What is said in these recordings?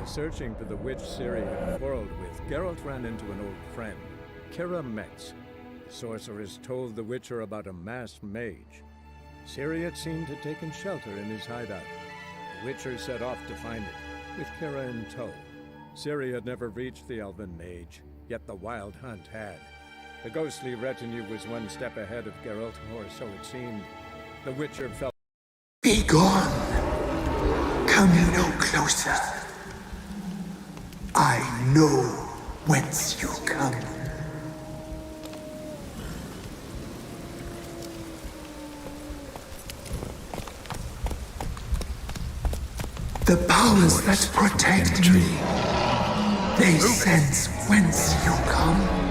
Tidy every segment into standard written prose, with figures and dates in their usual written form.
searching for the witch Ciri had quarreled with, Geralt ran into an old friend, GAMMAXX. The sorceress told the Witcher about a masked mage. Ciri had seemed to have taken shelter in his hideout. The Witcher set off to find it, with Kira in tow. Ciri had never reached the elven mage, yet the wild hunt had. The ghostly retinue was one step ahead of Geralt, or so it seemed. The Witcher felt... Be gone! Come no closer. I know whence you come. The powers that protect me, they sense whence you come.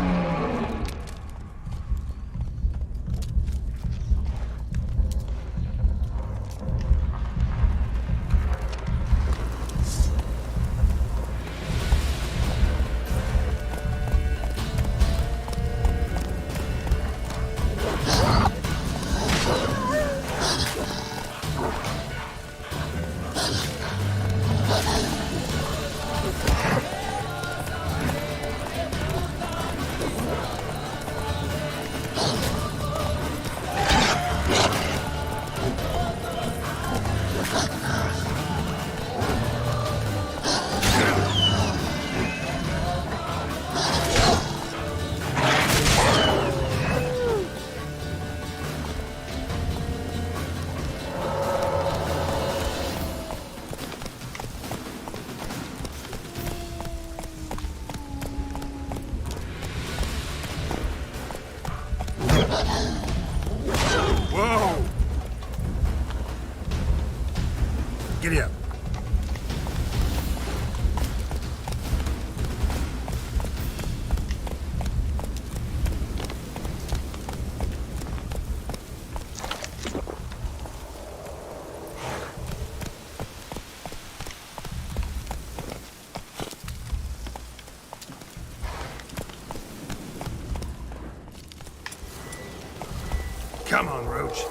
Whoa! Giddy up. Come on, Roach.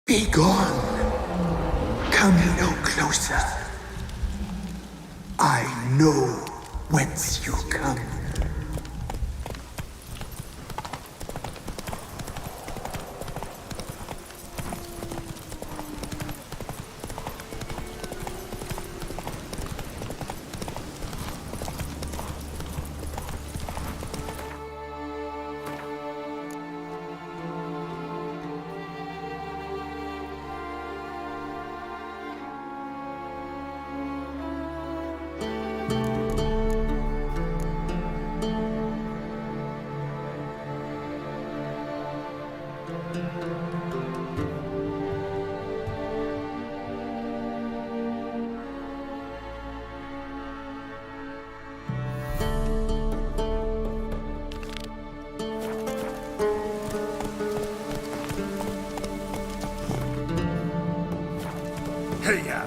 Be gone. Come no closer. I know whence you come. Hey, ya.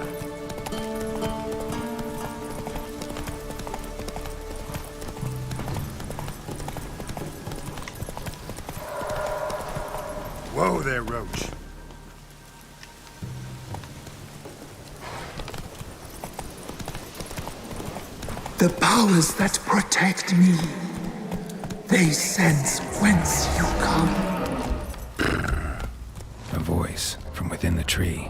Whoa there, Roach. The powers that protect me, they sense whence you come. A voice from within the tree.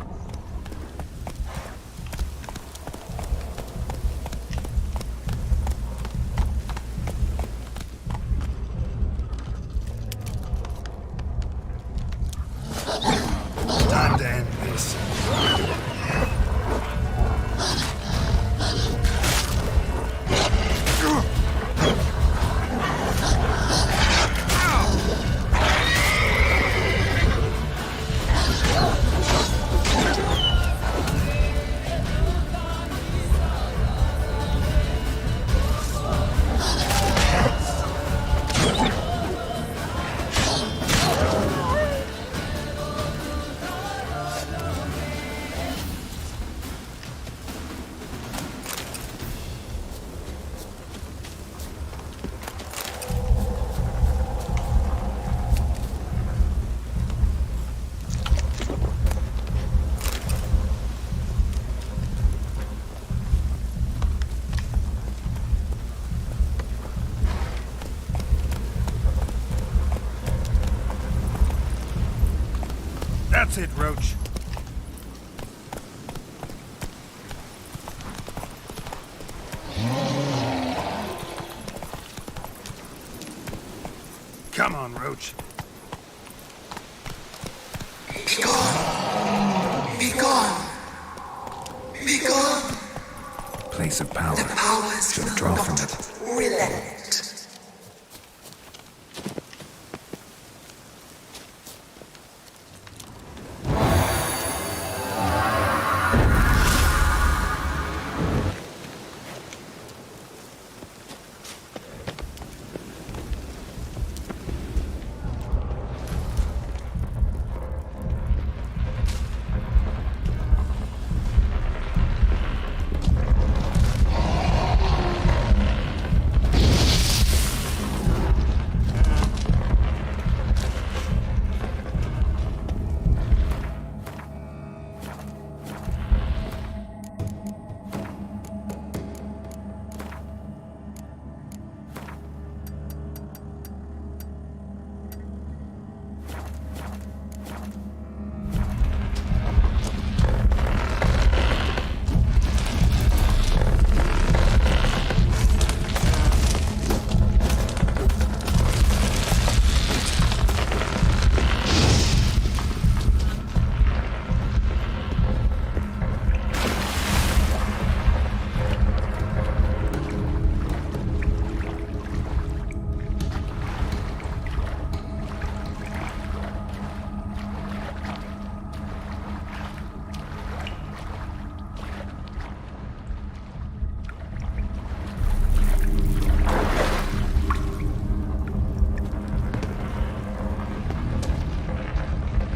Time to end this. That's it, Roach. Come on, Roach. Be gone. Be gone. Be gone. Place of power. The powers Shall will draw from not it. relent.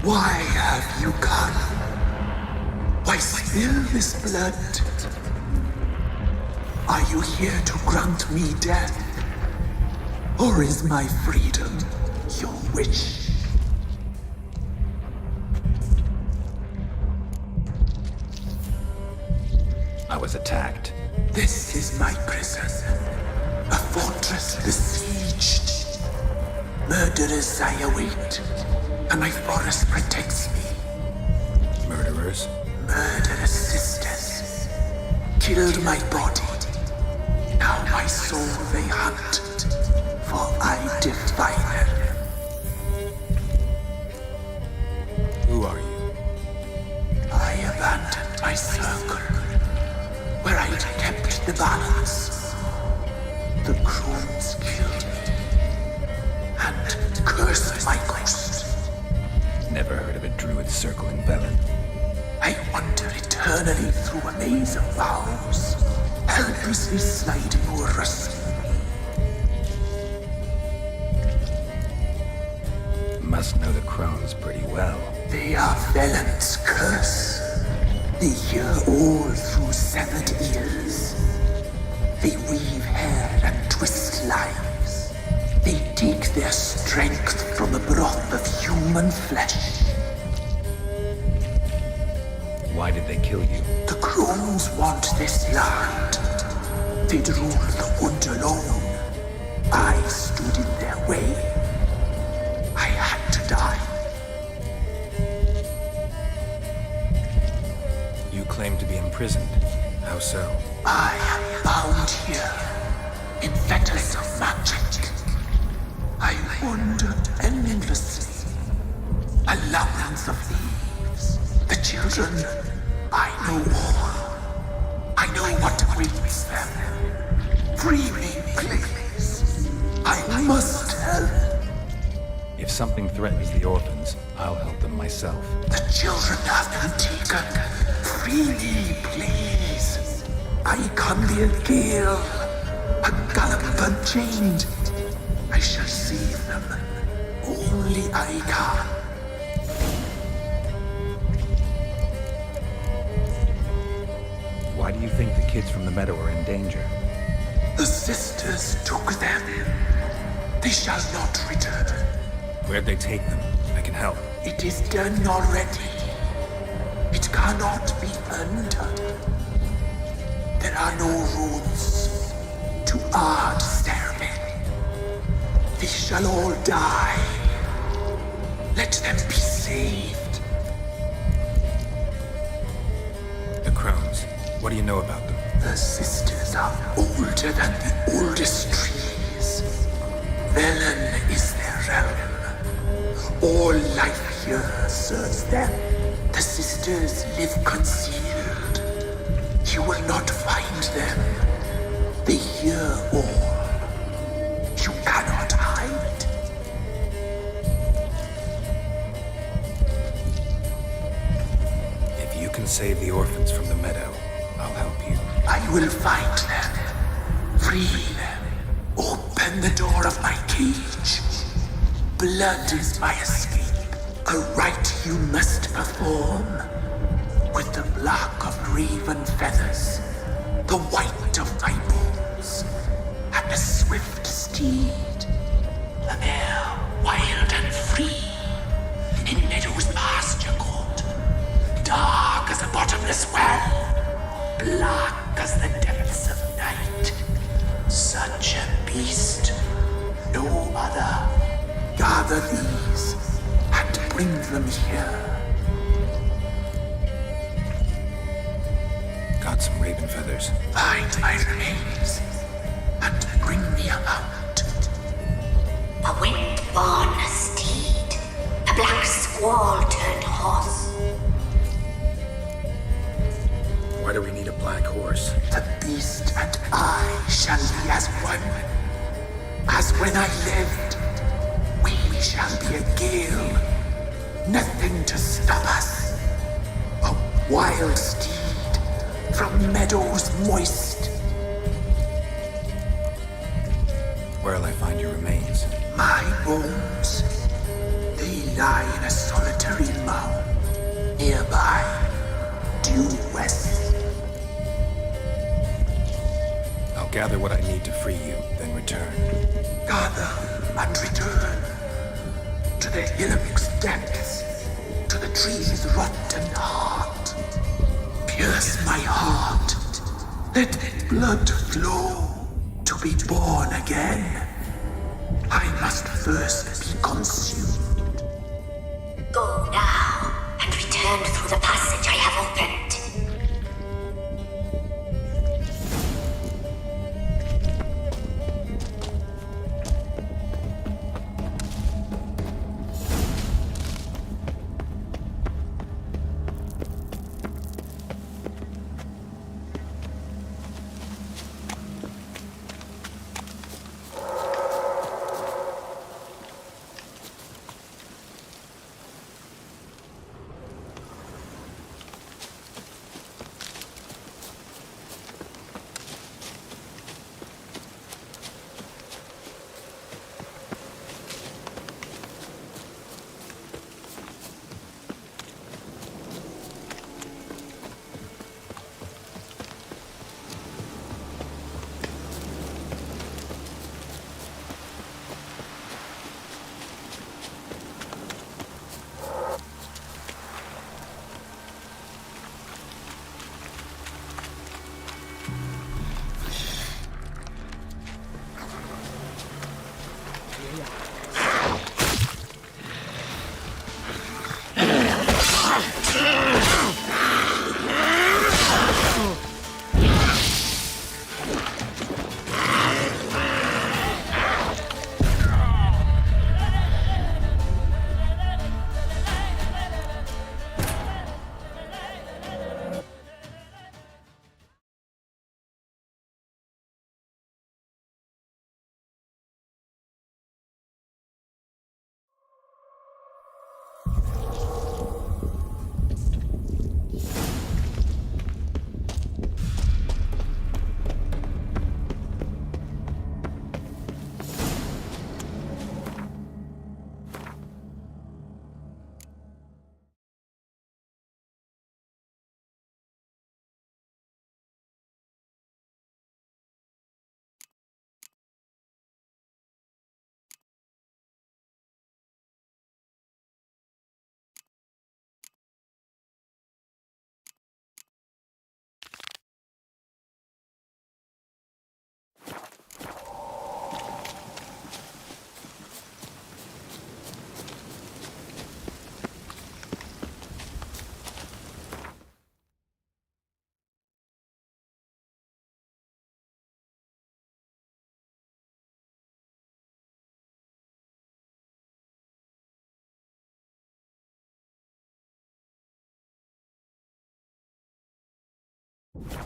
Why have you come? Why spill this blood? Are you here to grant me death? Or is my freedom your wish? I was attacked. This is my prison. A fortress besieged. Murderers I await, and my forest protects me. Murderers? Murderous sisters killed my body. Now my soul they hunt, for I defy them. Who are you? I abandoned my circle, where I'd kept the balance. The crones killed me, and cursed my ghost. Never heard of a druid circling Velen. I wander eternally through a maze of vows, helplessly sliding over us. Must know the crones pretty well. They are Velen's curse. They hear all through severed ears. They weave hair and twist lives. They take their strength from the broth of human flesh. Why did they kill you? The crones want this land. They'd rule the wood alone. I stood in their way. I had to die. You claim to be imprisoned. How so? I am bound here in fetters of magic. I wander endlessly, a labyrinth of leaves. The children, I know all. I know what awaits them. Free me, please. I must help. If something threatens the orphans, I'll help them myself. The children have been taken. Free me, please. I can be a gale, a gallop unchained. I shall save them. Only I can. Why do you think the kids from the meadow are in danger? The sisters took them. They shall not return. Where'd they take them? I can help. It is done already. It cannot be undone. There are no rules to our ceremony. They shall all die. Let them be saved. The crones. What do you know about them? The sisters are older than the oldest trees. Velen is their realm. All life here serves them. The sisters live concealed. You will not find them. They hear all. You cannot hide. If you can save the orphans from the meadow, I'll help you. I will find them. Free them. Open the door of my cage. Blood is my escape. A rite you must perform. With the black of raven feathers, the white of my bones, and a swift steed. A mare wild and free, in meadows pasture cold, dark as a bottomless well, black as the depths of night. Such a beast, no other. Gather these and bring them here. Got some raven feathers. Find my remains and bring me a mount. A wind-born steed, a black squall turned horse. Why do we need a black horse? The beast and I shall be as one. As when I lived, we shall be a gale. Nothing to stop us. A wild steed from meadows moist. Where'll I find your remains? My bones, they lie in a solitary mound, nearby, due west. I'll gather what I need to free you, then return. Gather and return to the Hillamix depths, to the tree's rotten heart. Pierce my heart, let blood flow to be born again. I must first be consumed. Go now and return through the passage I have opened.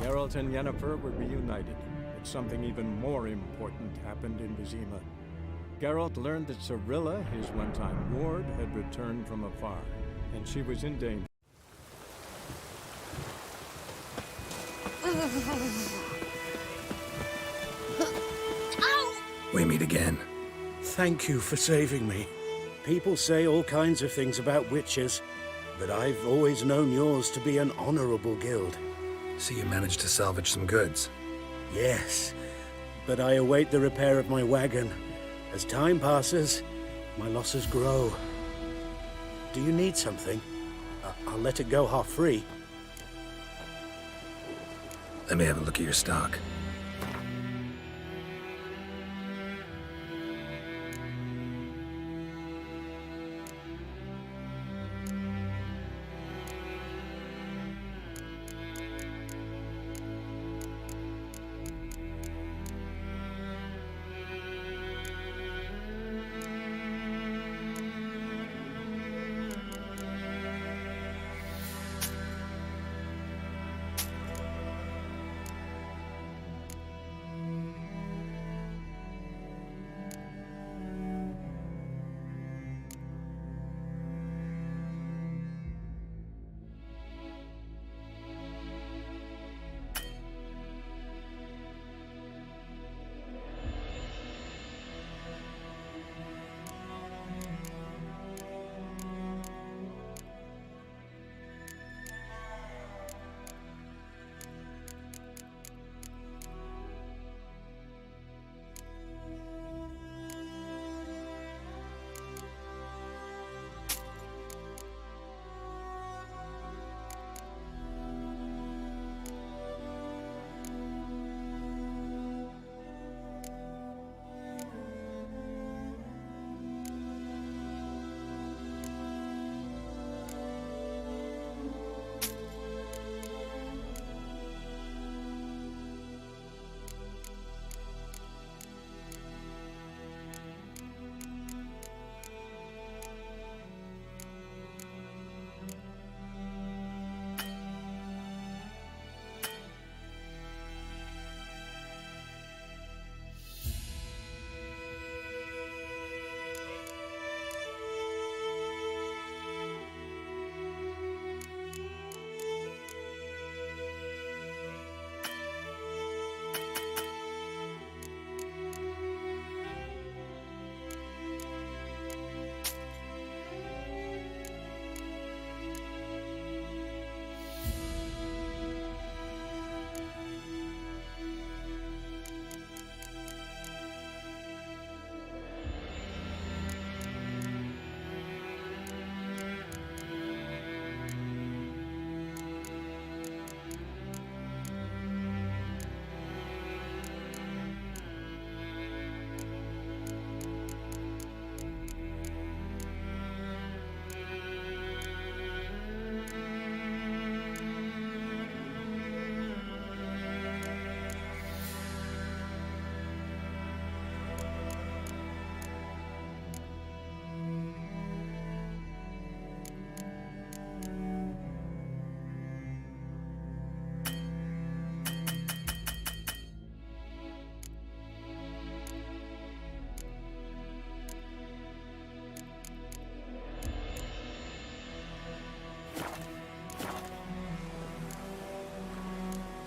Geralt and Yennefer were reunited, but something even more important happened in Vizima. Geralt learned that Cirilla, his one-time ward, had returned from afar, and she was in danger. We meet again. Thank you for saving me. People say all kinds of things about witches, but I've always known yours to be an honorable guild. So you managed to salvage some goods. Yes, but I await the repair of my wagon. As time passes, my losses grow. Do you need something? I'll let it go half-free. Let me have a look at your stock.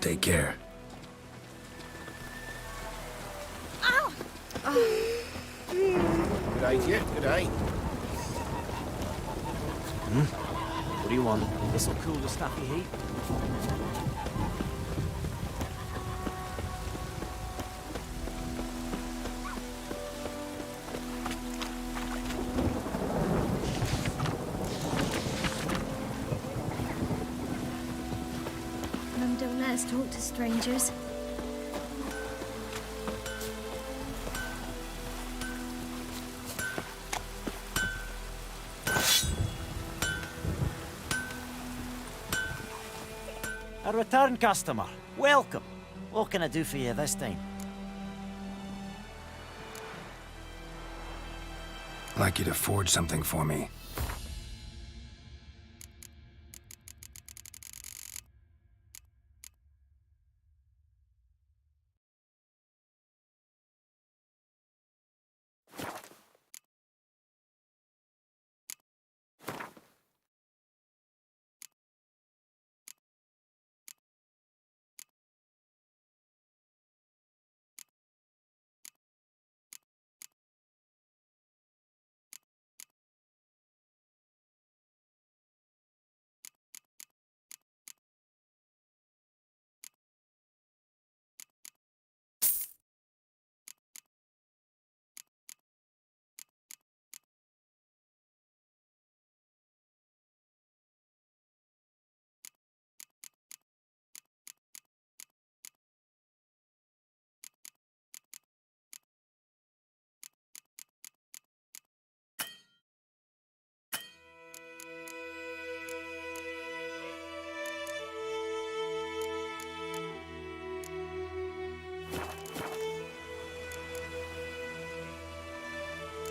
Take care. Good day to you. Good day. What do you want? This'll cool the stuffy heat. Mum don't let us talk to strangers. A return customer. Welcome. What can I do for you this time? I'd like you to forge something for me.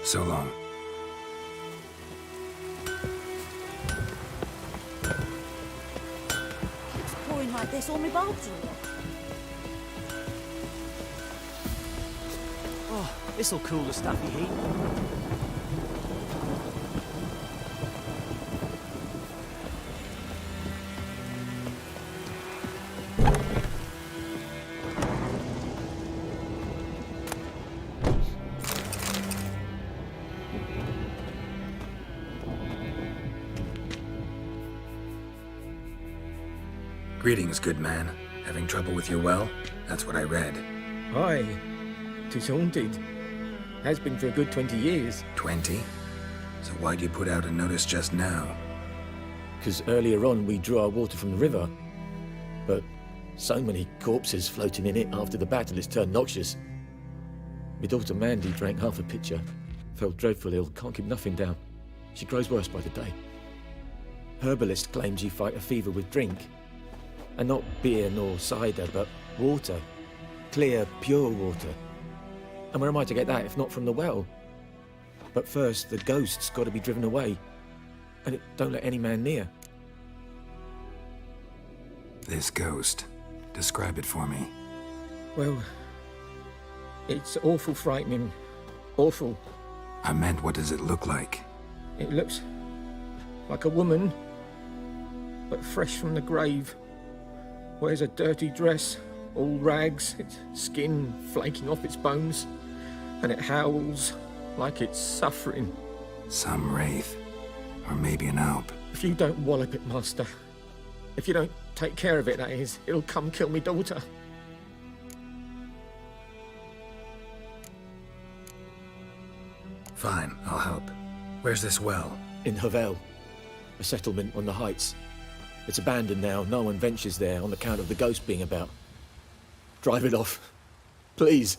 So long. It's pouring like this, all my bulbs are up. Oh, this'll cool the stuffy heat. Greetings, good man. Having trouble with your well? That's what I read. Aye. 'Tis haunted. Has been for a good 20 years. 20? So why'd you put out a notice just now? 'Cause earlier on we drew our water from the river. But so many corpses floating in it after the battle it's turned noxious. My daughter Mandy drank half a pitcher. Fell dreadful ill, can't keep nothing down. She grows worse by the day. Herbalist claims you fight a fever with drink. And not beer nor cider, but water. Clear, pure water. And where am I to get that if not from the well? But first, the ghost's got to be driven away. And it don't let any man near. This ghost. Describe it for me. Well, it's awful frightening. Awful. I meant, what does it look like? It looks like a woman, but fresh from the grave. Wears a dirty dress, all rags, its skin flaking off its bones, and it howls like it's suffering. Some wraith. Or maybe an alp. If you don't wallop it, Master, if you don't take care of it, that is, it'll come kill me daughter. Fine, I'll help. Where's this well? In Havel, a settlement on the heights. It's abandoned now. No one ventures there on account of the ghost being about. Drive it off. Please.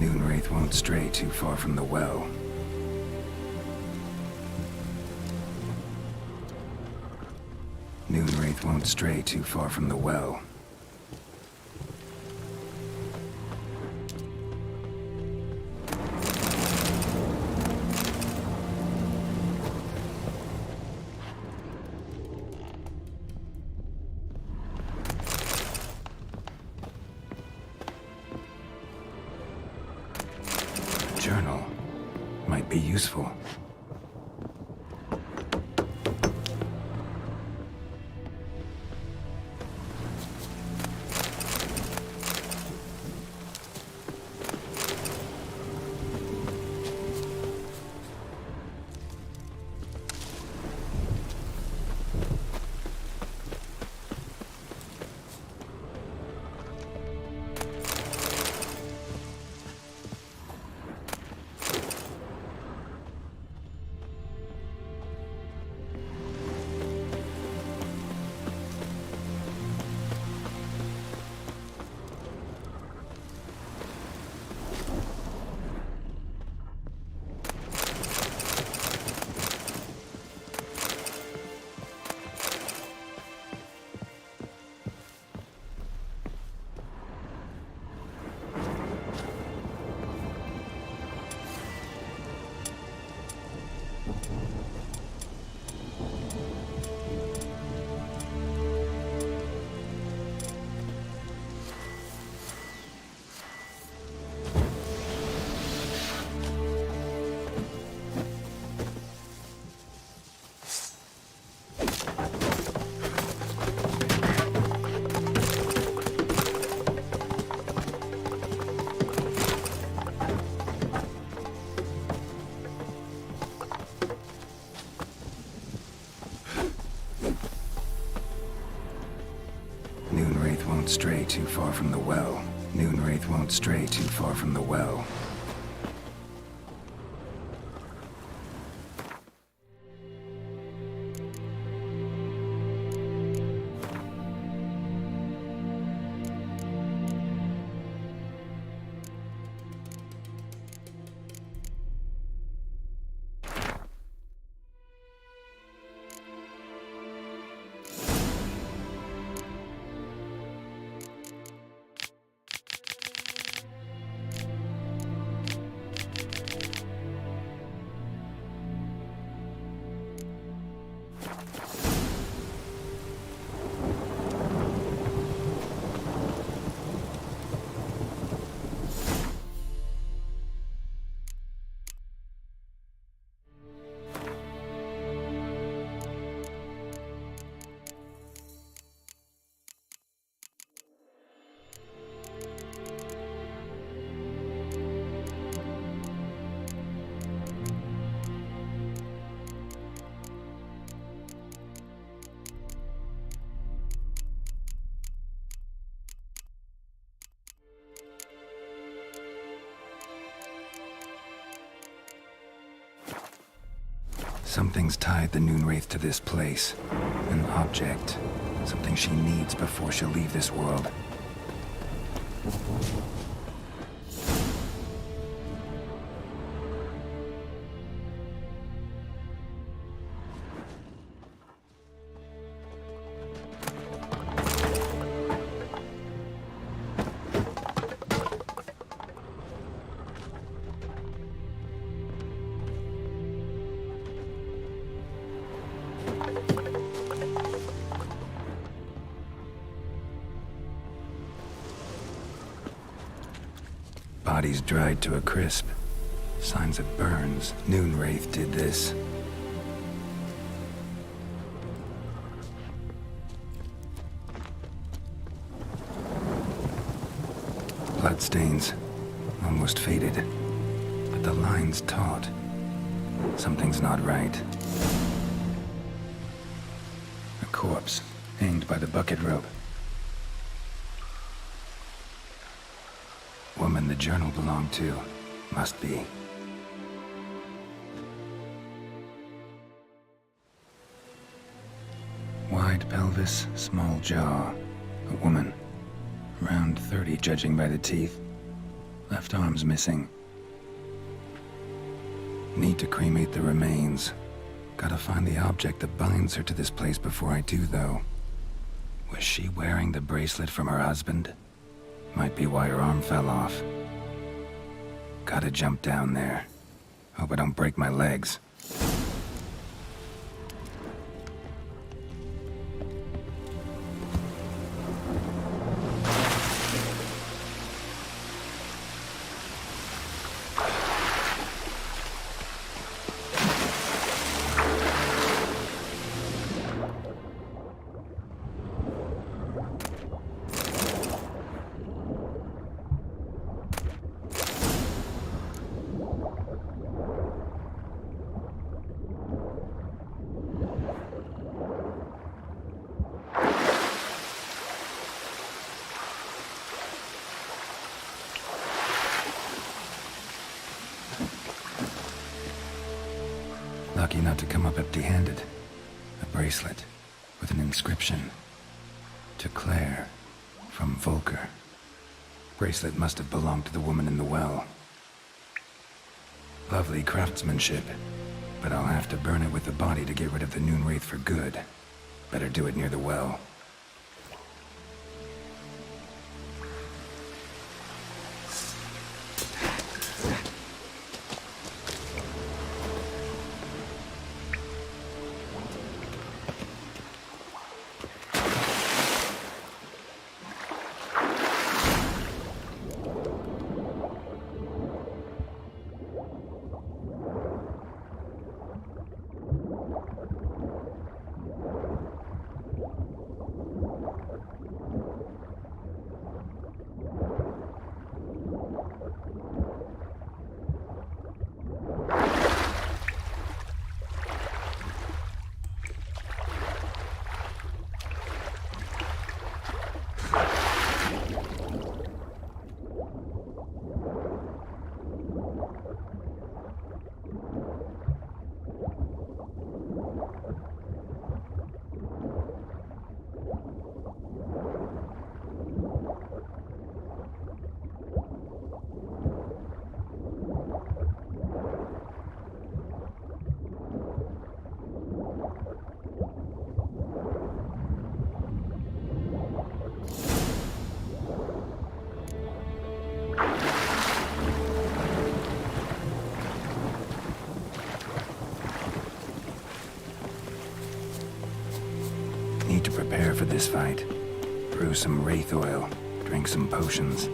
Noonwraith won't stray too far from the well. Noonwraith won't stray too far from the well. Journal might be useful. Noonwraith won't stray too far from the well. Noonwraith won't stray too far from the well. Something's tied the Noonwraith to this place. An object. Something she needs before she'll leave this world. Bodies dried to a crisp. Signs of burns. Noonwraith did this. Bloodstains. Almost faded. But the line's taut. Something's not right. A corpse, hanged by the bucket rope. Woman the journal belonged to. Must be. Wide pelvis, small jaw. A woman. Around 30, judging by the teeth. Left arm's missing. Need to cremate the remains. Gotta find the object that binds her to this place before I do, though. Was she wearing the bracelet from her husband? Might be why her arm fell off. Gotta jump down there. Hope I don't break my legs. Lucky not to come up empty-handed. A bracelet with an inscription. To Claire, from Volker. Bracelet must have belonged to the woman in the well. Lovely craftsmanship, but I'll have to burn it with the body to get rid of the Noon Wraith for good. Better do it near the well. Need to prepare for this fight. Brew some wraith oil, drink some potions.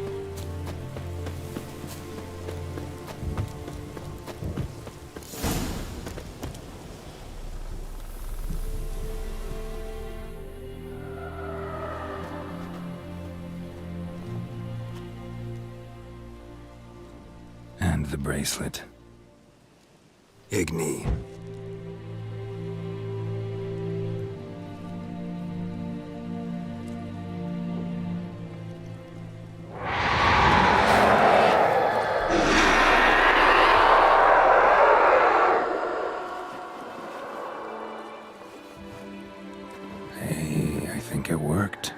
And the bracelet. Igni. I think it worked.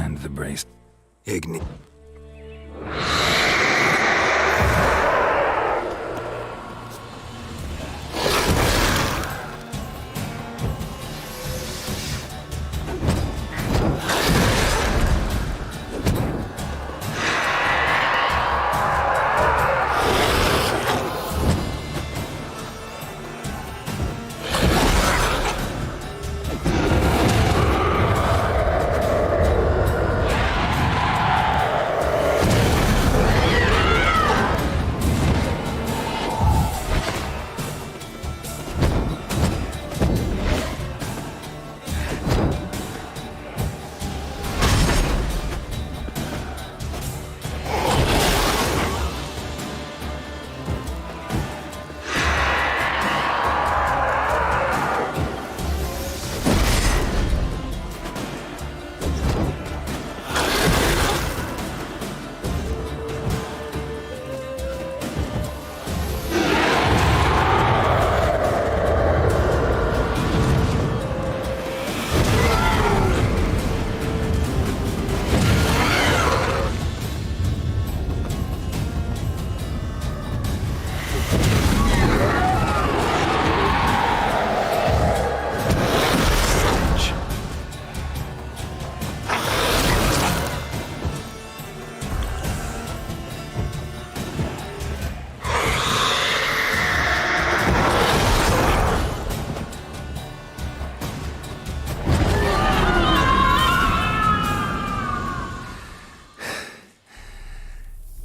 find the brace. Igni...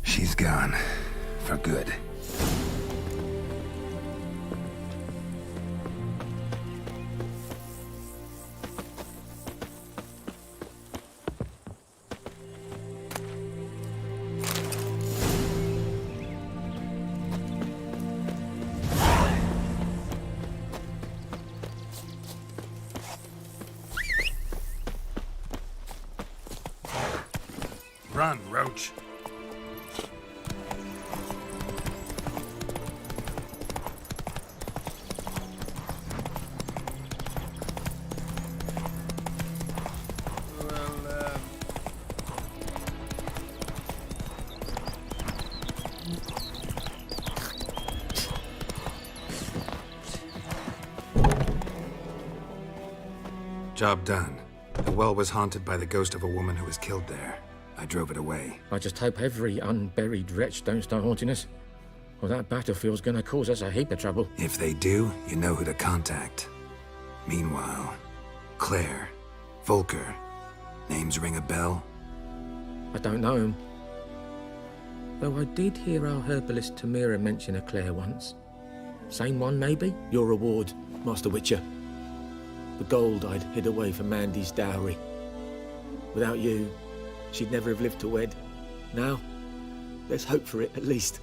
She's gone. For good. Run, Roach. Job done. The well was haunted by the ghost of a woman who was killed there. I drove it away. I just hope every unburied wretch don't start haunting us, or that battlefield's gonna cause us a heap of trouble. If they do, you know who to contact. Meanwhile, Claire, Volker, names ring a bell? I don't know him. Though I did hear our herbalist Tamira mention a Claire once. Same one, maybe? Your reward, Master Witcher. The gold I'd hid away for Mandy's dowry. Without you, she'd never have lived to wed. Now, let's hope for it, at least.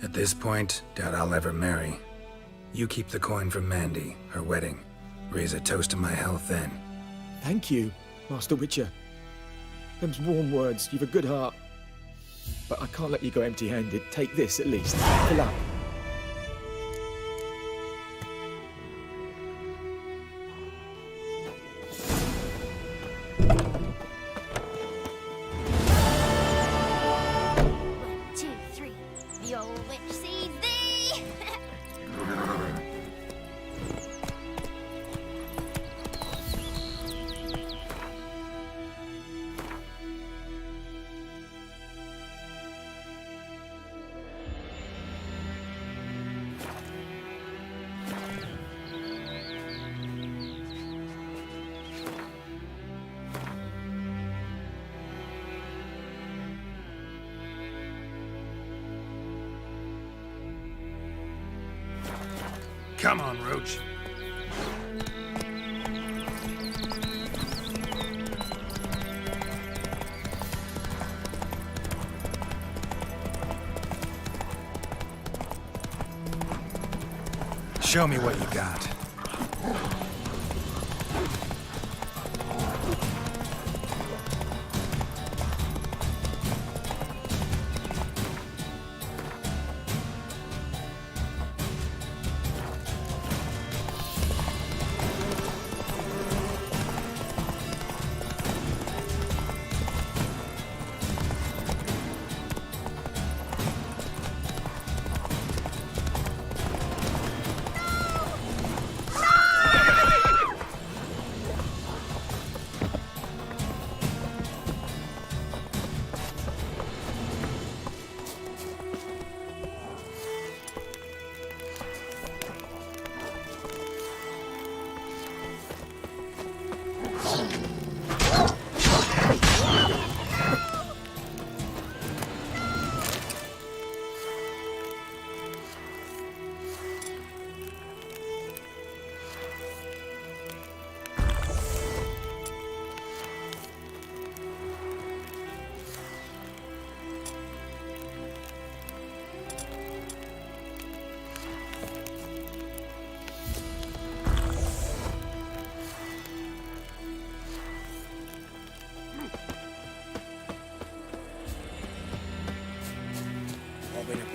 At this point, doubt I'll ever marry. You keep the coin from Mandy, her wedding. Raise a toast to my health then. Thank you, Master Witcher. Them's warm words, you've a good heart. But I can't let you go empty-handed. Take this, at least. Fill up. Come on, Roach. Show me what you got.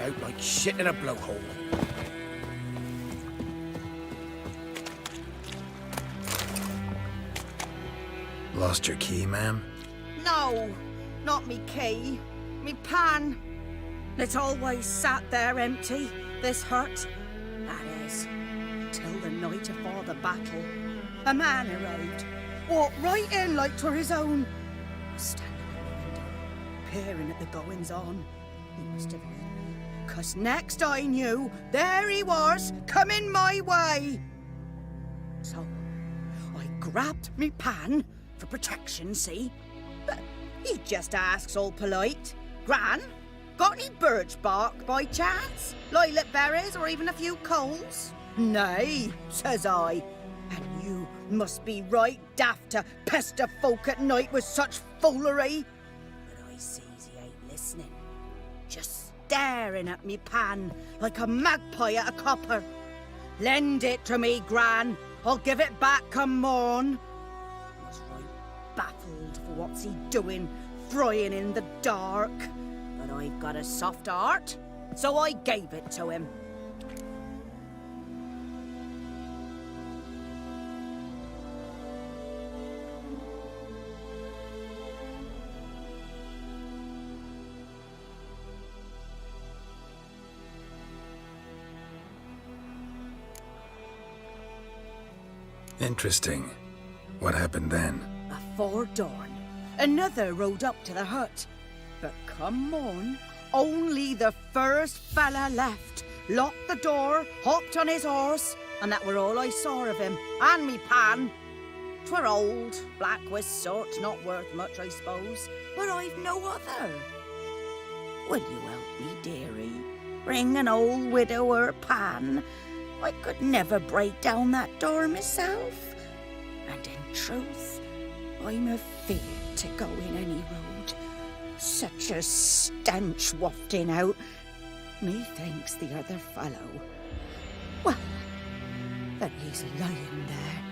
out like shit in a blowhole. Lost your key, ma'am? No, not me key. Me pan. It's always sat there empty, this hut. That is, till the night afore the battle. A man arrived, walked right in like 'twere his own. Was standing in the window, peering at the goings-on. He must have heard me, 'cause next I knew, there he was, coming my way. So, I grabbed me pan, for protection, see? But he just asks all polite, Gran, got any birch bark by chance? Lilac berries or even a few coals? Nay, says I. And you must be right daft to pester folk at night with such foolery. But I sees he ain't listening. Just staring at me pan like a magpie at a copper. Lend it to me, Gran. I'll give it back come morn. Was right baffled for what's he doing, frying in the dark. But I've got a soft heart, so I gave it to him. Interesting. What happened then? Afore dawn, another rode up to the hut. But come morn, only the first fella left. Locked the door, hopped on his horse, and that were all I saw of him, and me pan. 'Twere old, black with soot, not worth much, I suppose, but I've no other. Will you help me, dearie? Bring an old widower pan. I could never break down that door myself. And in truth, I'm afeard to go in any road. Such a stench wafting out. Methinks the other fellow, well, that he's lying there.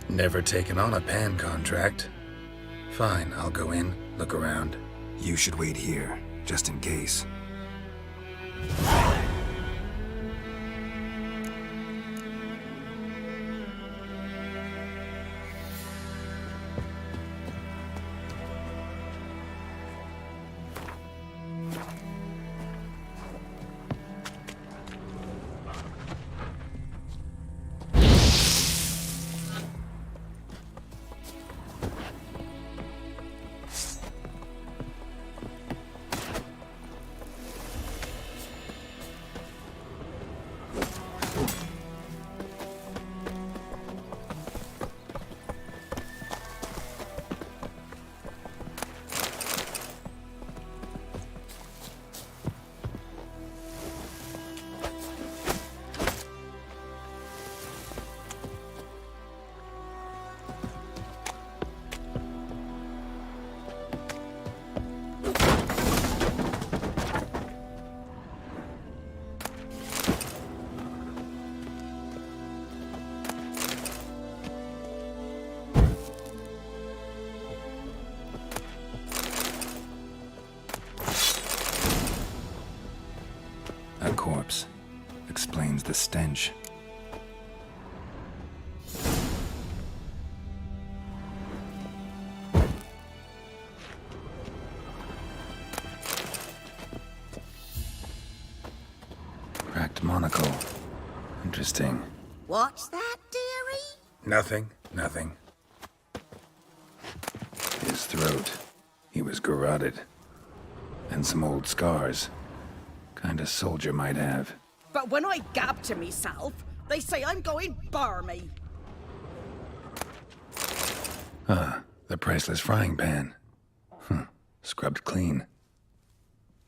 Never taken on a pan contract. Fine, I'll go in, look around. You should wait here, just in case. A corpse. Explains the stench. Cracked monocle. Interesting. What's that, dearie? Nothing. His throat. He was garroted. And some old scars. Kind of soldier might have. But when I gab to myself, they say I'm going barmy. The priceless frying pan. Scrubbed clean.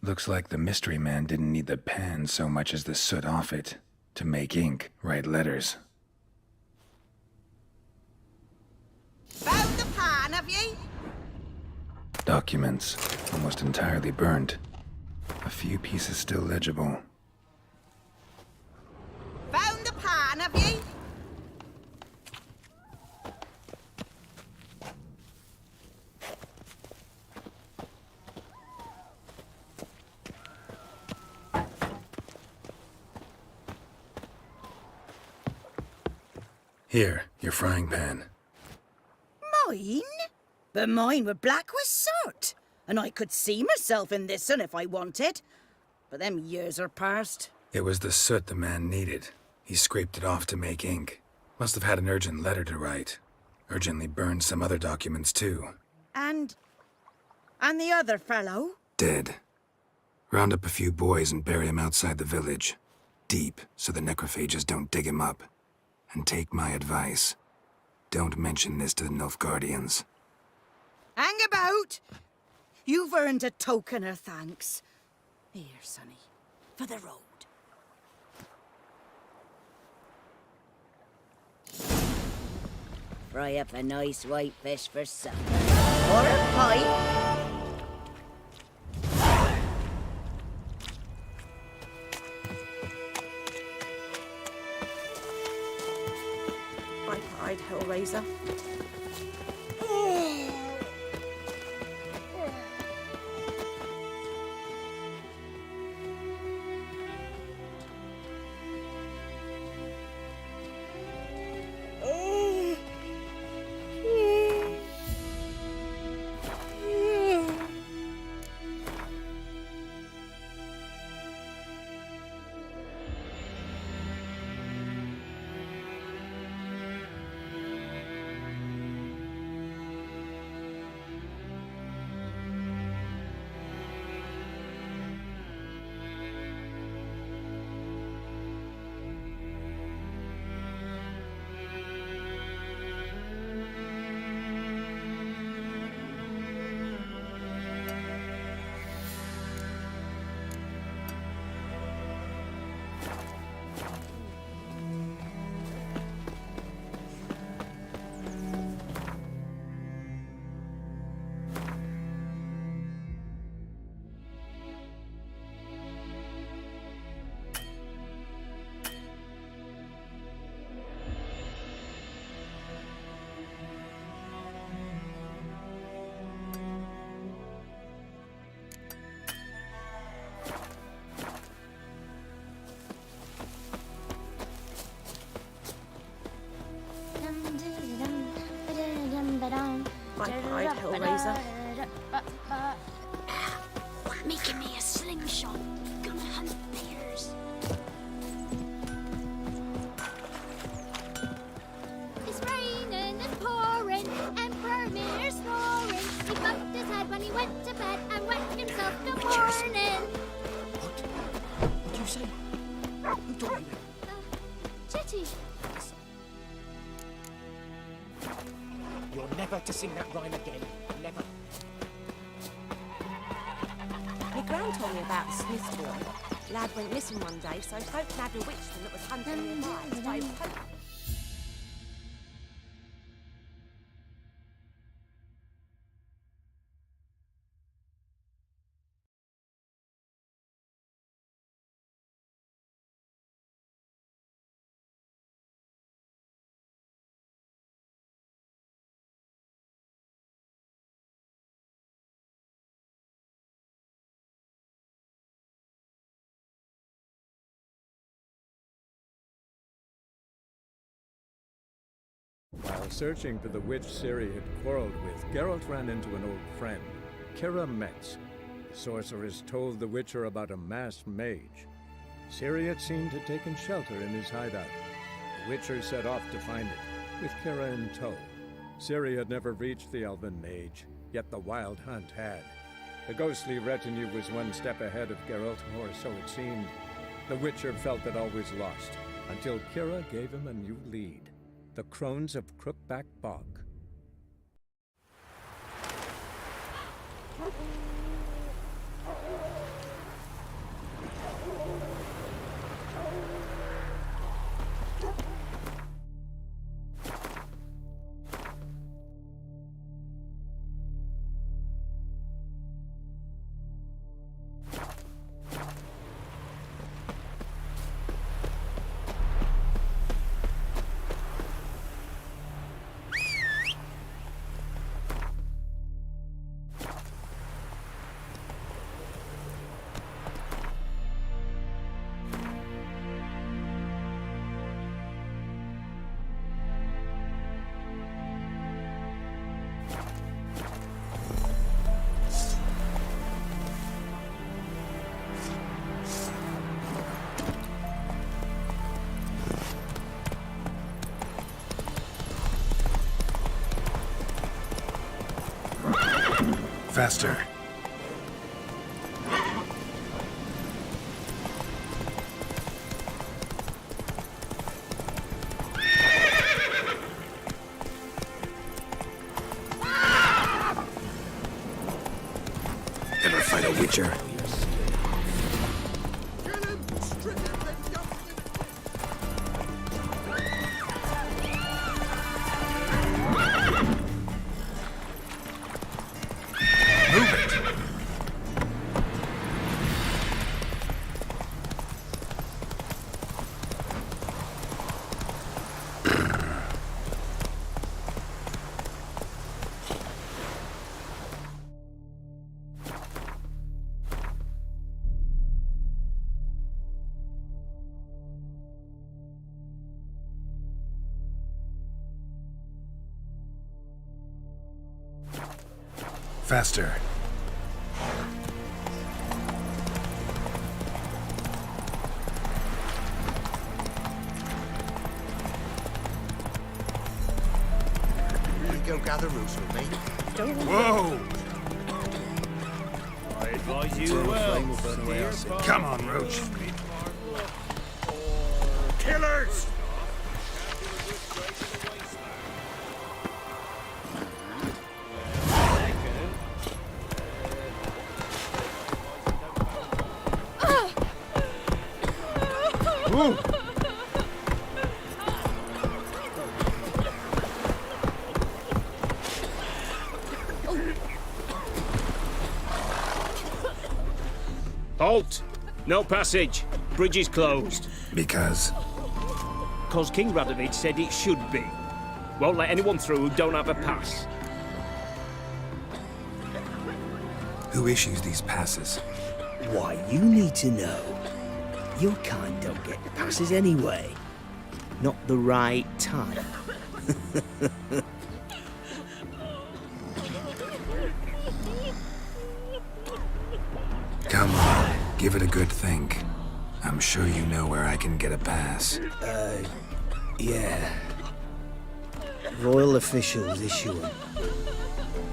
Looks like the mystery man didn't need the pan so much as the soot off it to make ink, write letters. Found the pan, have ye? Documents, almost entirely burnt. A few pieces still legible. Found the pan, have ye? Here, your frying pan. Mine? But mine were black with soot. And I could see myself in this one if I wanted. But them years are past. It was the soot the man needed. He scraped it off to make ink. Must have had an urgent letter to write. Urgently burned some other documents too. And the other fellow? Dead. Round up a few boys and bury him outside the village. Deep, so the necrophages don't dig him up. And take my advice. Don't mention this to the Nilfgaardians. Hang about! You've earned a token of thanks. Here, sonny, for the road. Fry up a nice white fish for supper. Or a pie. Biped Hellraiser. Biped Hellraiser. Making me a slingshot. Gonna hunt bears. It's raining and pouring, and Vermeer's snoring. He bumped his head when he went to bed and wet himself good morning. What did you say? Who told you that? Chitty. You're never to sing that rhyme again. Never. My gran told me about the Smith's boy. Lad went missing one day, so folk had a witchman that was hunting nearby. So folk... While searching for the witch Ciri had quarreled with, Geralt ran into an old friend, GAMMAXX. The sorceress told the Witcher about a masked mage. Ciri had seemed to have taken shelter in his hideout. The Witcher set off to find it, with Kira in tow. Ciri had never reached the elven mage, yet the wild hunt had. The ghostly retinue was one step ahead of Geralt, or so it seemed. The Witcher felt it always lost, until Kira gave him a new lead. The Crones of Crookback Bog. Faster. Ever fight a witcher? Faster. Will you go gather roots with me? Whoa! I advise you well. Come on, Roach. Killers! Halt! No passage. Bridge is closed. Because? Cause King Radovid said it should be. Won't let anyone through who don't have a pass. Who issues these passes? Why, you need to know. Your kind don't get the passes anyway. Not the right type. Come on, give it a good think. I'm sure you know where I can get a pass. Yeah. Royal officials issue them.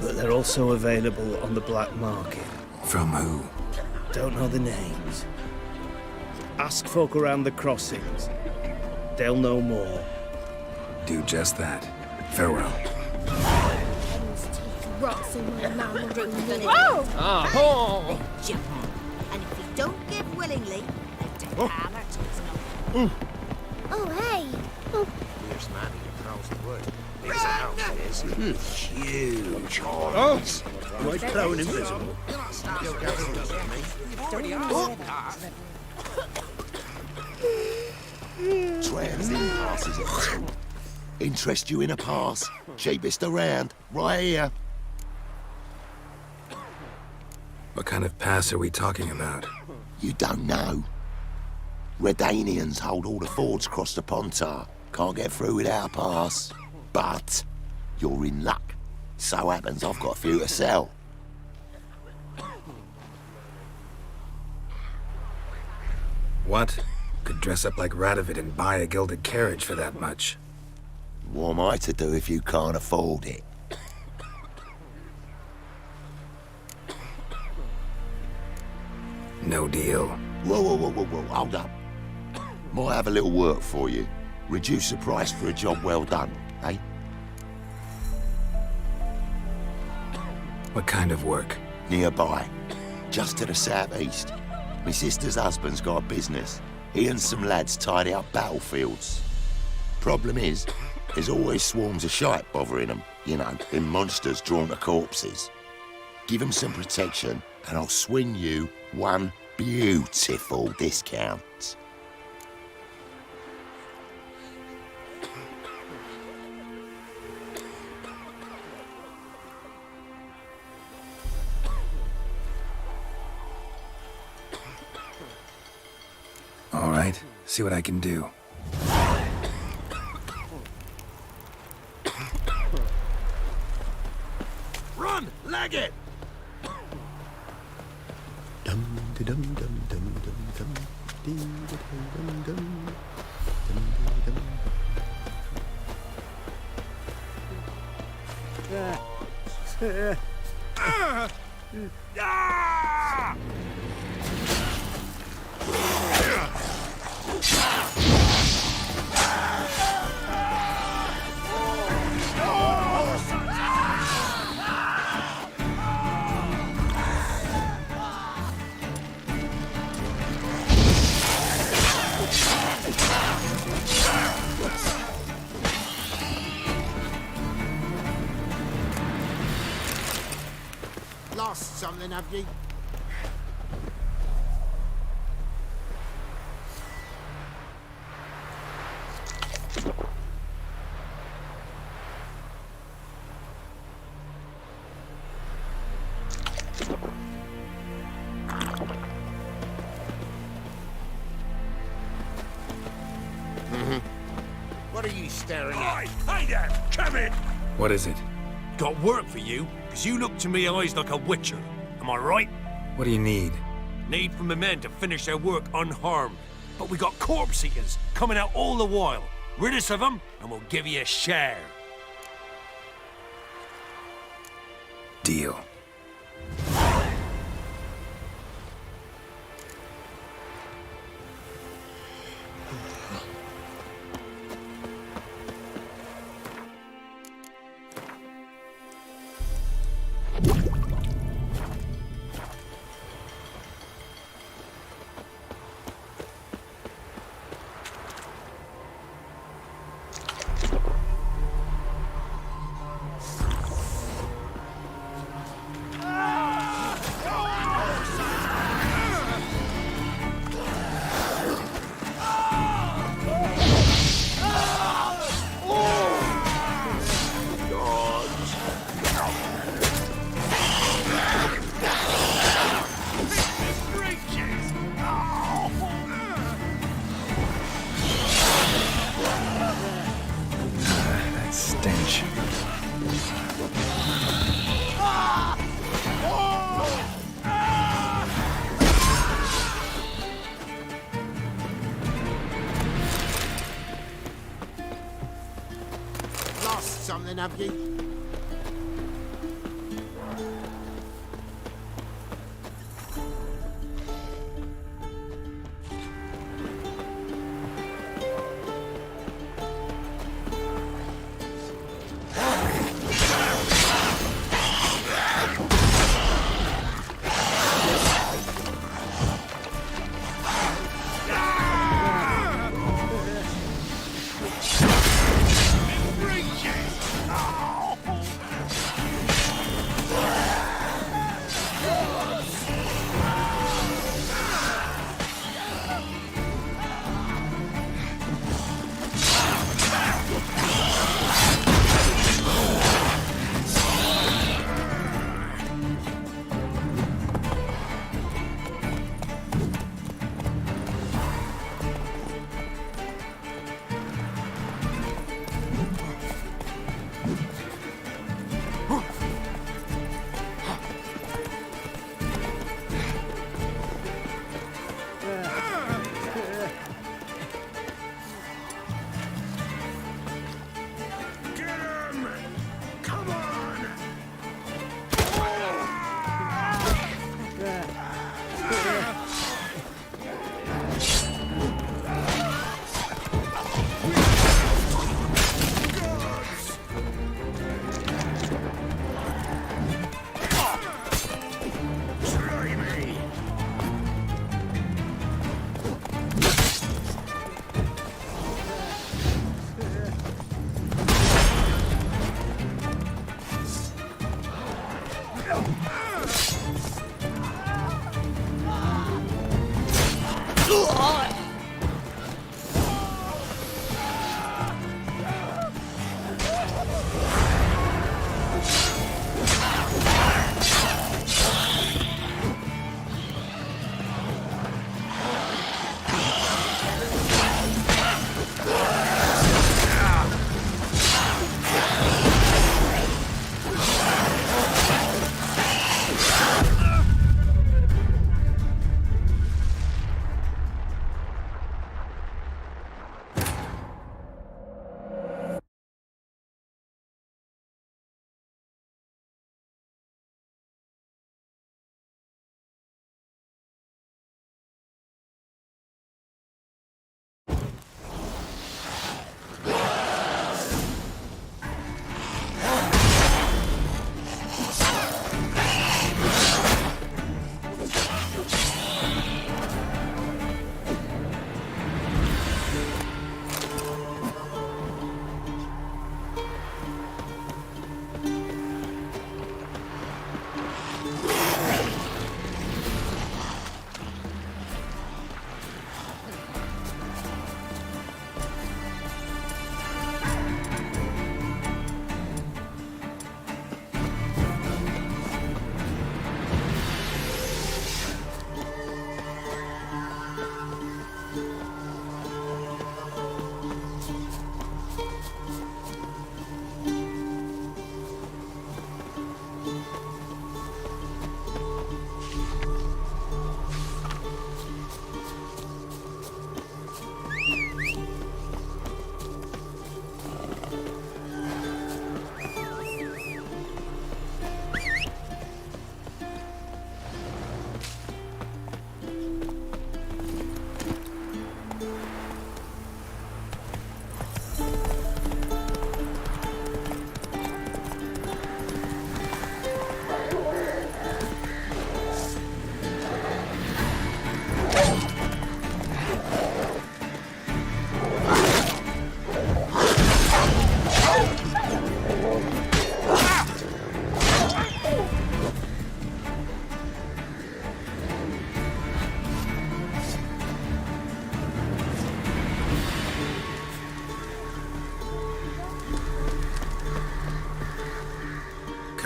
But they're also available on the black market. From who? Don't know the names. Ask folk around the crossings. They'll know more. Do just that. Farewell. Rots in my mouth. Oh! And if you don't give willingly, then take hammer. Oh, hey. Here's Manny across the wood. Big as a house it is. Huge horns. Quite proud and invisible. Go gather roots with me. Transit passes at 2. Interest you in a pass? Cheapest around, right here. What kind of pass are we talking about? You don't know. Redanians hold all the fords across the Pontar. Can't get through without a pass. But you're in luck. So happens I've got a few to sell. What? Could dress up like Radovid and buy a gilded carriage for that much. What am I to do if you can't afford it? No deal. Whoa, hold up. Might have a little work for you. Reduce the price for a job well done, eh? What kind of work? Nearby. Just to the southeast. My sister's husband's got a business. He and some lads tidy up battlefields. Problem is, there's always swarms of shite bothering them. You know, them monsters drawn to corpses. Give them some protection, and I'll swing you one beautiful discount. All right, see what I can do. Run! Lag it! Lost something, have you? What are you staring at? Hey there! Come in! What is it? Got work for you, because you look to me eyes like a witcher. Am I right? What do you need? Need from the men to finish their work unharmed. But we got corpse eaters coming out all the while. Rid us of them, and we'll give you a share. Deal. Something, have you?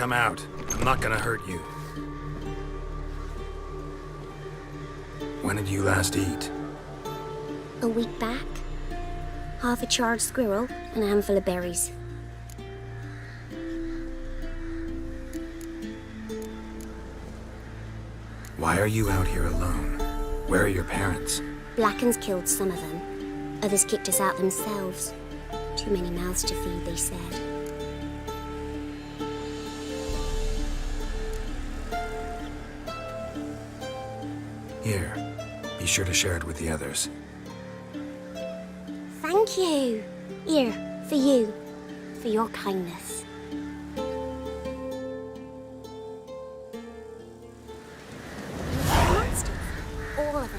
Come out. I'm not gonna hurt you. When did you last eat? A week back. Half a charred squirrel and a handful of berries. Why are you out here alone? Where are your parents? Blackens killed some of them. Others kicked us out themselves. Too many mouths to feed, they said. Here. Be sure to share it with the others. Thank you. Here, for you. For your kindness. Monsters. All of them.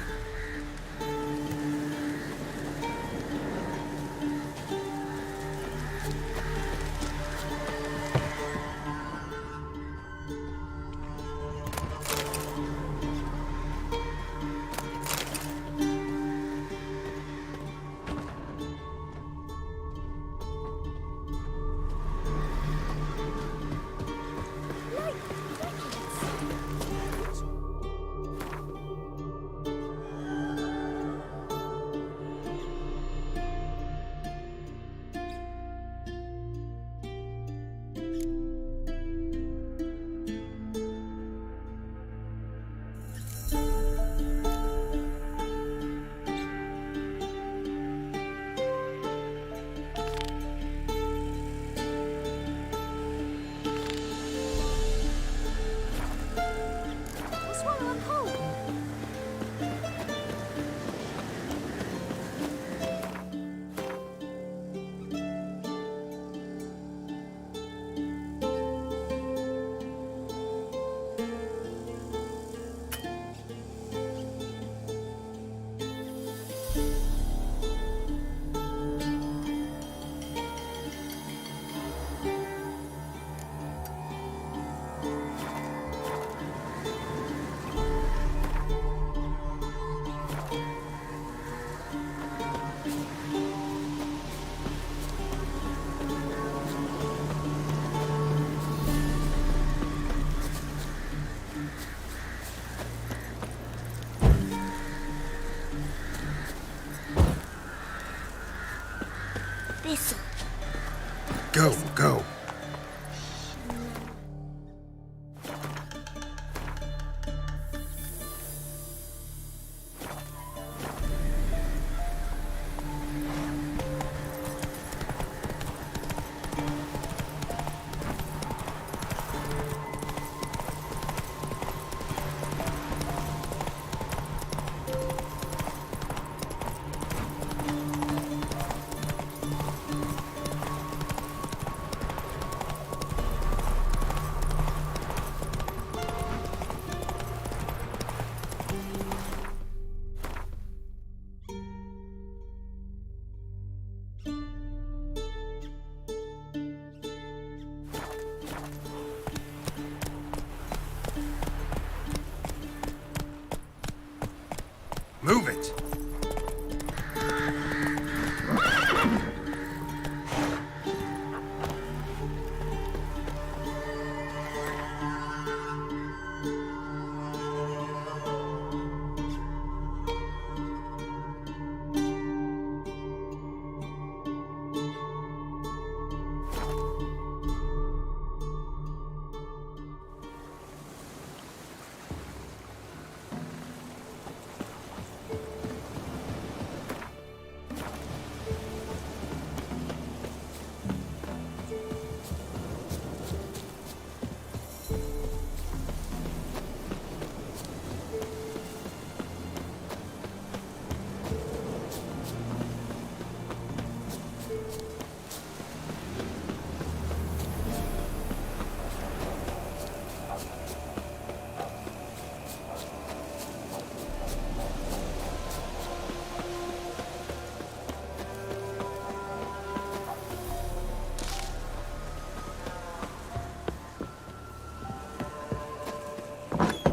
This'll. Go, go. Move it!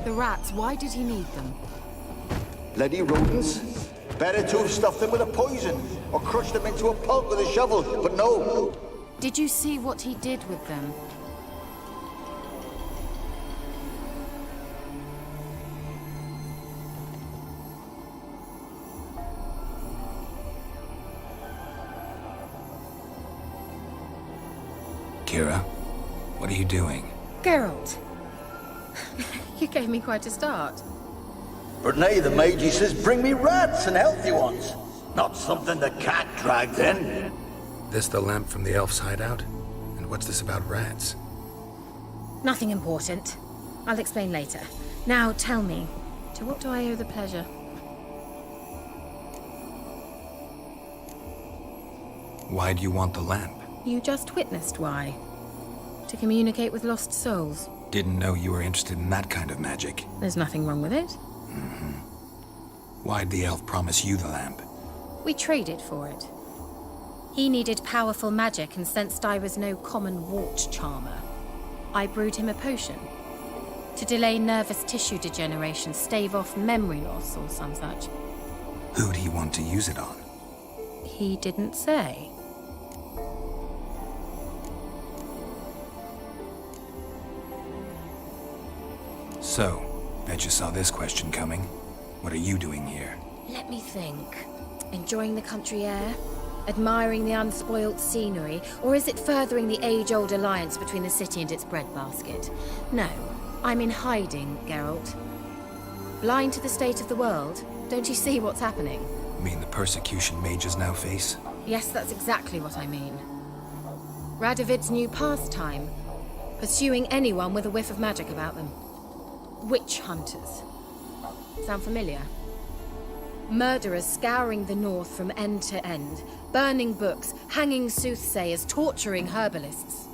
The rats, why did he need them? Bloody rodents. Better to have stuffed them with a poison, or crushed them into a pulp with a shovel, but no. Did you see what he did with them? Kira, what are you doing? Geralt. You gave me quite a start. But nay, the mage says bring me rats and healthy ones. Not something the cat dragged in. This the lamp from the elf's hideout? And what's this about rats? Nothing important. I'll explain later. Now tell me, to what do I owe the pleasure? Why do you want the lamp? You just witnessed why. To communicate with lost souls. Didn't know you were interested in that kind of magic. There's nothing wrong with it. Why'd the elf promise you the lamp? We traded for it. He needed powerful magic and sensed I was no common wart charmer. I brewed him a potion. To delay nervous tissue degeneration, stave off memory loss or some such. Who'd he want to use it on? He didn't say. So, bet you saw this question coming. What are you doing here? Let me think. Enjoying the country air? Admiring the unspoilt scenery? Or is it furthering the age-old alliance between the city and its breadbasket? No, I'm in hiding, Geralt. Blind to the state of the world? Don't you see what's happening? You mean the persecution mages now face? Yes, that's exactly what I mean. Radovid's new pastime. Pursuing anyone with a whiff of magic about them. Witch hunters. Sound familiar? Murderers scouring the north from end to end, burning books, hanging soothsayers, torturing herbalists.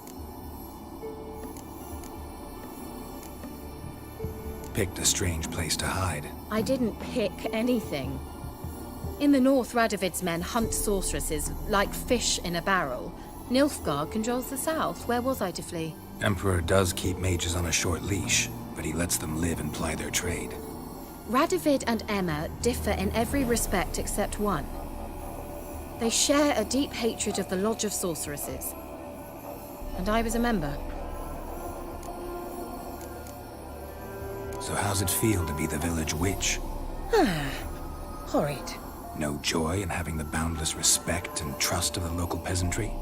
Picked a strange place to hide. I didn't pick anything. In the north, Radovid's men hunt sorceresses like fish in a barrel. Nilfgaard controls the south. Where was I to flee? Emperor does keep mages on a short leash, but he lets them live and ply their trade. Radovid and Emma differ in every respect except one. They share a deep hatred of the Lodge of Sorceresses. And I was a member. So how's it feel to be the village witch? Horrid. No joy in having the boundless respect and trust of the local peasantry?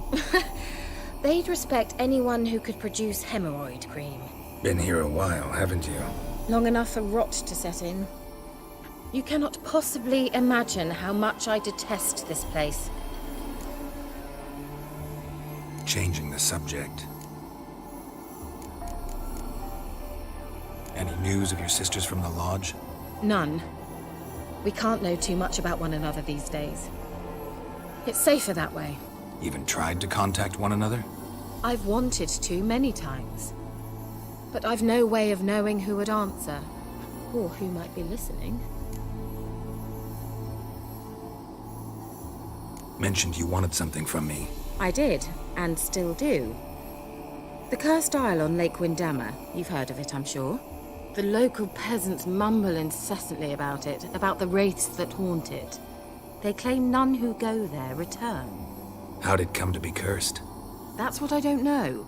They'd respect anyone who could produce hemorrhoid cream. Been here a while, haven't you? Long enough for rot to set in. You cannot possibly imagine how much I detest this place. Changing the subject. Any news of your sisters from the lodge? None. We can't know too much about one another these days. It's safer that way. Even tried to contact one another? I've wanted to many times. But I've no way of knowing who would answer, or who might be listening. Mentioned you wanted something from me. I did, and still do. The Cursed Isle on Lake Windammer. You've heard of it, I'm sure. The local peasants mumble incessantly about it, about the wraiths that haunt it. They claim none who go there return. How'd it come to be cursed? That's what I don't know.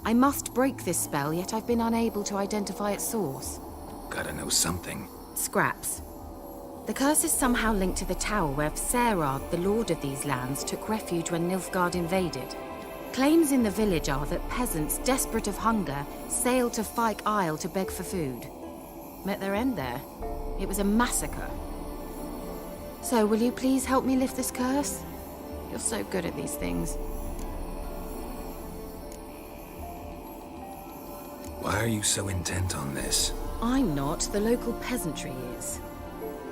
I must break this spell, yet I've been unable to identify its source. Gotta know something. Scraps. The curse is somehow linked to the tower where Serard, the lord of these lands, took refuge when Nilfgaard invaded. Claims in the village are that peasants, desperate of hunger, sailed to Fyke Isle to beg for food. Met their end there. It was a massacre. So, will you please help me lift this curse? You're so good at these things. Why are you so intent on this? I'm not. The local peasantry is.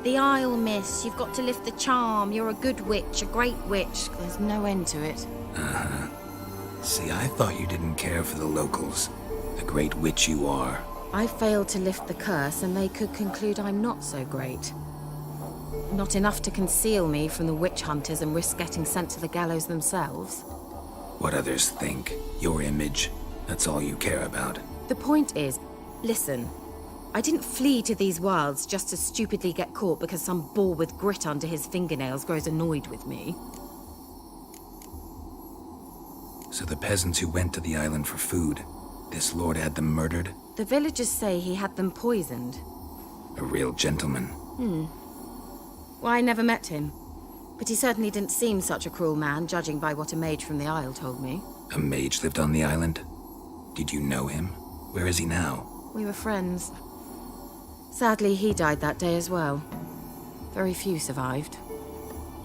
The Isle, miss. You've got to lift the charm. You're a good witch, a great witch. There's no end to it. Uh-huh. See, I thought you didn't care for the locals. The great witch you are. I failed to lift the curse, and they could conclude I'm not so great. Not enough to conceal me from the witch hunters and risk getting sent to the gallows themselves. What others think, your image, that's all you care about. The point is, listen, I didn't flee to these wilds just to stupidly get caught because some boar with grit under his fingernails grows annoyed with me. So the peasants who went to the island for food, this lord had them murdered? The villagers say he had them poisoned. A real gentleman. Well, I never met him. But he certainly didn't seem such a cruel man, judging by what a mage from the Isle told me. A mage lived on the island? Did you know him? Where is he now? We were friends. Sadly, he died that day as well. Very few survived.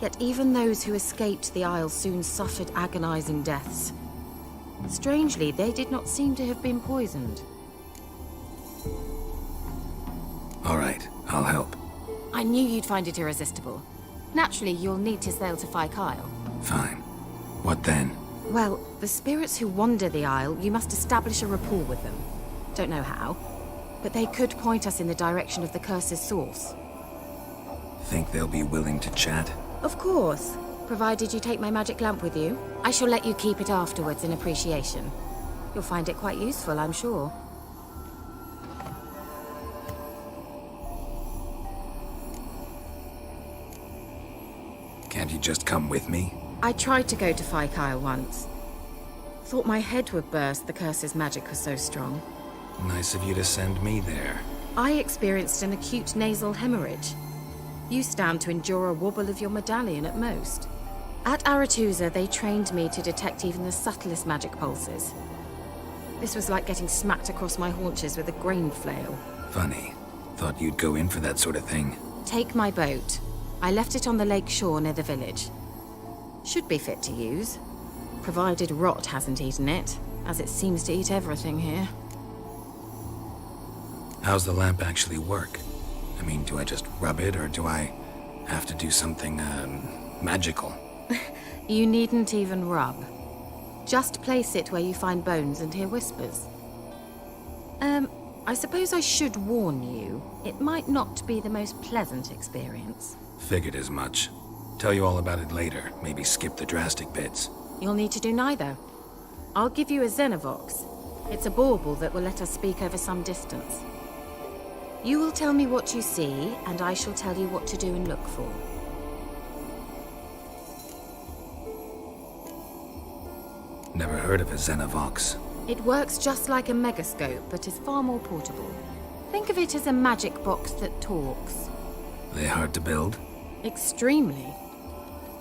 Yet even those who escaped the Isle soon suffered agonizing deaths. Strangely, they did not seem to have been poisoned. All right, I'll help. I knew you'd find it irresistible. Naturally, you'll need to sail to Kyle. Fine. What then? Well, the spirits who wander the Isle, you must establish a rapport with them. Don't know how, but they could point us in the direction of the curse's source. Think they'll be willing to chat? Of course. Provided you take my magic lamp with you. I shall let you keep it afterwards in appreciation. You'll find it quite useful, I'm sure. Can't you just come with me? I tried to go to Kyle once. Thought my head would burst, the curse's magic was so strong. Nice of you to send me there. I experienced an acute nasal hemorrhage. You stand to endure a wobble of your medallion at most. At Aretusa, they trained me to detect even the subtlest magic pulses. This was like getting smacked across my haunches with a grain flail. Funny. Thought you'd go in for that sort of thing. Take my boat. I left it on the lake shore near the village. Should be fit to use, provided rot hasn't eaten it, as it seems to eat everything here. How's the lamp actually work? I mean, do I just rub it, or do I have to do something, magical? You needn't even rub. Just place it where you find bones and hear whispers. I suppose I should warn you, it might not be the most pleasant experience. Figured as much. Tell you all about it later, maybe skip the drastic bits. You'll need to do neither. I'll give you a Xenovox. It's a bauble that will let us speak over some distance. You will tell me what you see, and I shall tell you what to do and look for. Never heard of a Xenovox. It works just like a megascope, but is far more portable. Think of it as a magic box that talks. They hard to build? Extremely.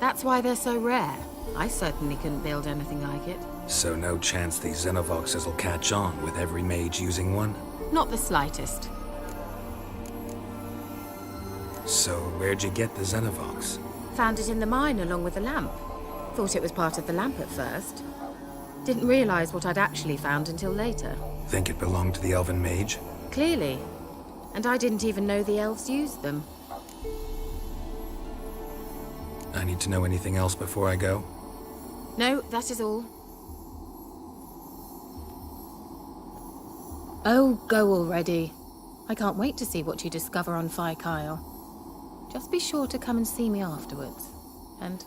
That's why they're so rare. I certainly couldn't build anything like it. So no chance these Xenovoxes will catch on with every mage using one? Not the slightest. So where'd you get the Xenovox? Found it in the mine along with the lamp. Thought it was part of the lamp at first. Didn't realize what I'd actually found until later. Think it belonged to the elven mage? Clearly. And I didn't even know the elves used them. I need to know anything else before I go? No, that is all. Oh, go already. I can't wait to see what you discover on Kyle. Just be sure to come and see me afterwards. And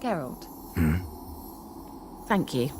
Geralt. Thank you.